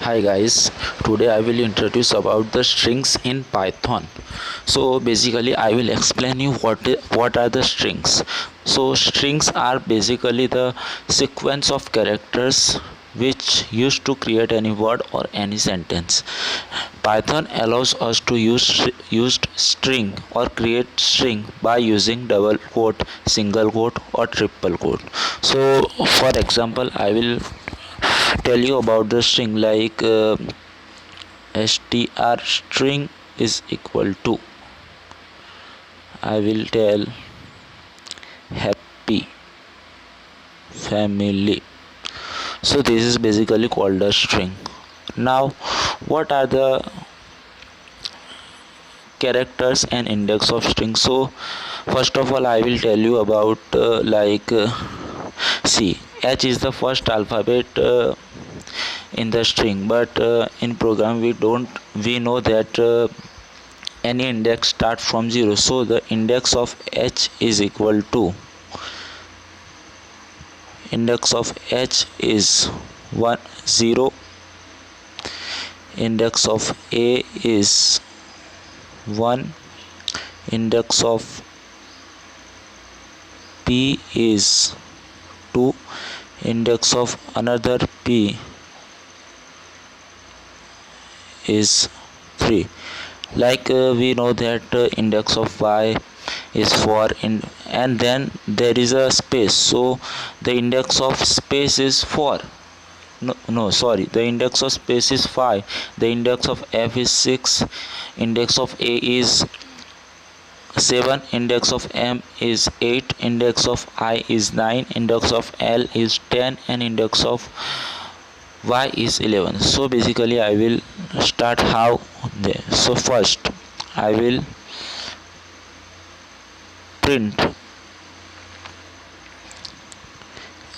Hi guys, today I will introduce about the strings in Python. So basically I will explain you what are the strings. So strings are basically the sequence of characters which used to create any word or any sentence. Python allows us to use string or create string by using double quote, single quote or triple quote. So for example I will tell you about the string like str string is equal to, I will tell, happy family. So this is basically called a string. Now what are the characters and index of string? So first of all I will tell you about see, h is the first alphabet in the string, but in program we know that any index start from 0, so the index of h is equal to, index of h is 1 0, index of a is 1, index of p is 2, index of another p is 3. Like we know that index of y is 4 and then there is a space, so the index of space is 4. No, sorry, the index of space is 5, the index of f is 6, index of a is 7, index of m is 8, index of I is 9, index of l is 10 and index of y is 11. So basically I will start how there. So first I will print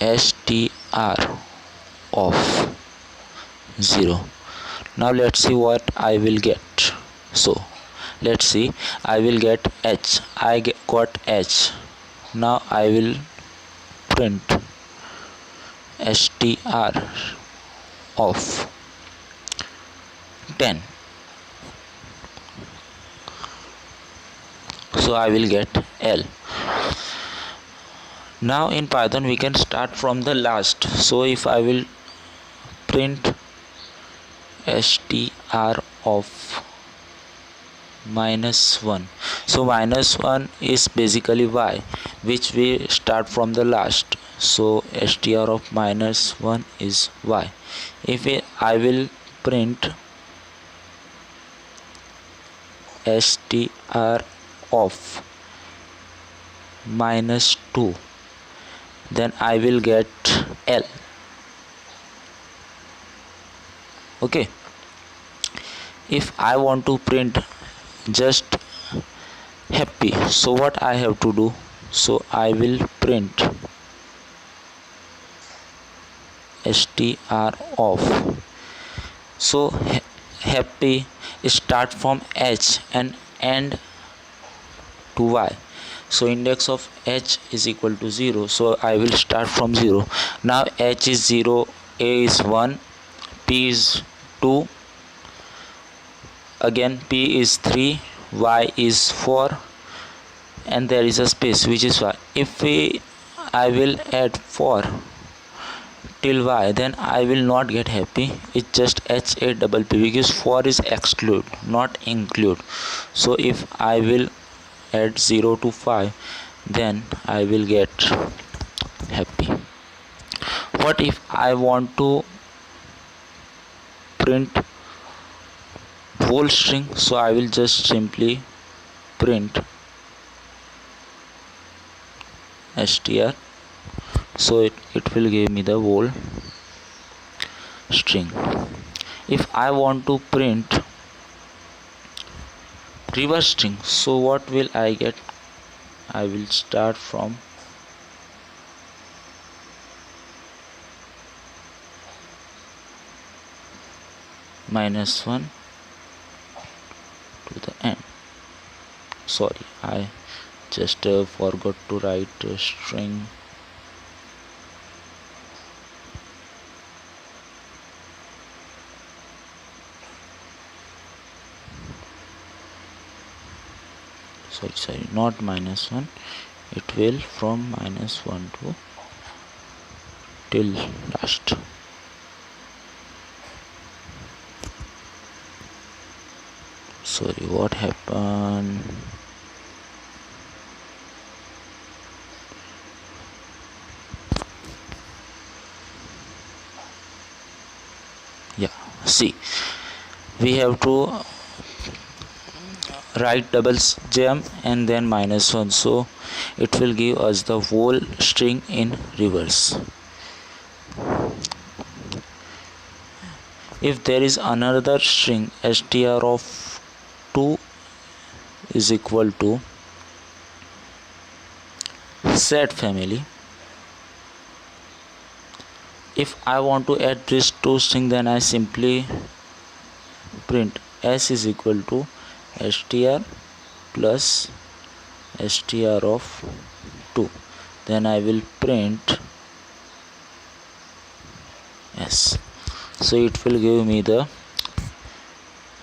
str of 0. Now let's see what I will get. So let's see, I will get h. Got h. Now I will print str of 10. So I will get l. Now in Python we can start from the last. So if I will print str of -1, so -1 is basically y, which we start from the last. So str of -1 is y. If I will print str of -2, then I will get l. Okay, if I want to print just happy, so what I have to do? So I will print str of, so happy start from h and end to y. So index of h is equal to 0, so I will start from 0. Now h is 0, a is 1, p is 2, again p is 3, y is 4 and there is a space which is y. If I will add 4 till y, then I will not get happy. It's just HAPP because 4 is exclude, not include. So if I will add 0 to 5, then I will get happy. What if I want to print whole string? So I will just simply print str, so it will give me the whole string. If I want to print reverse string, so what will I get? I will start from -1 to the end. Sorry, I just forgot to write string. sorry, not -1, it will from -1 to till last. Sorry, what happened? Yeah, see, we have to write double jump and then -1, so it will give us the whole string in reverse. If there is another string str of 2 is equal to set family, if I want to add these two string, then I simply print s is equal to str plus str of 2, then I will print s, so it will give me the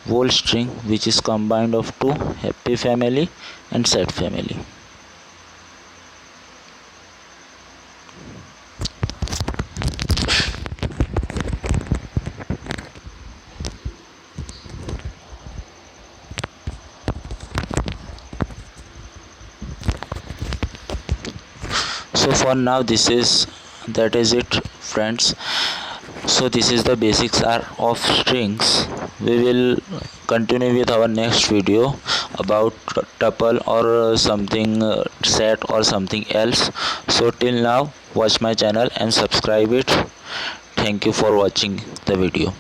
whole string which is combined of two, happy family and sad family. So for now that is it, friends. So this is the basics are of strings. We will continue with our next video about tuple or something set or something else. So till now, watch my channel and subscribe it. Thank you for watching the video.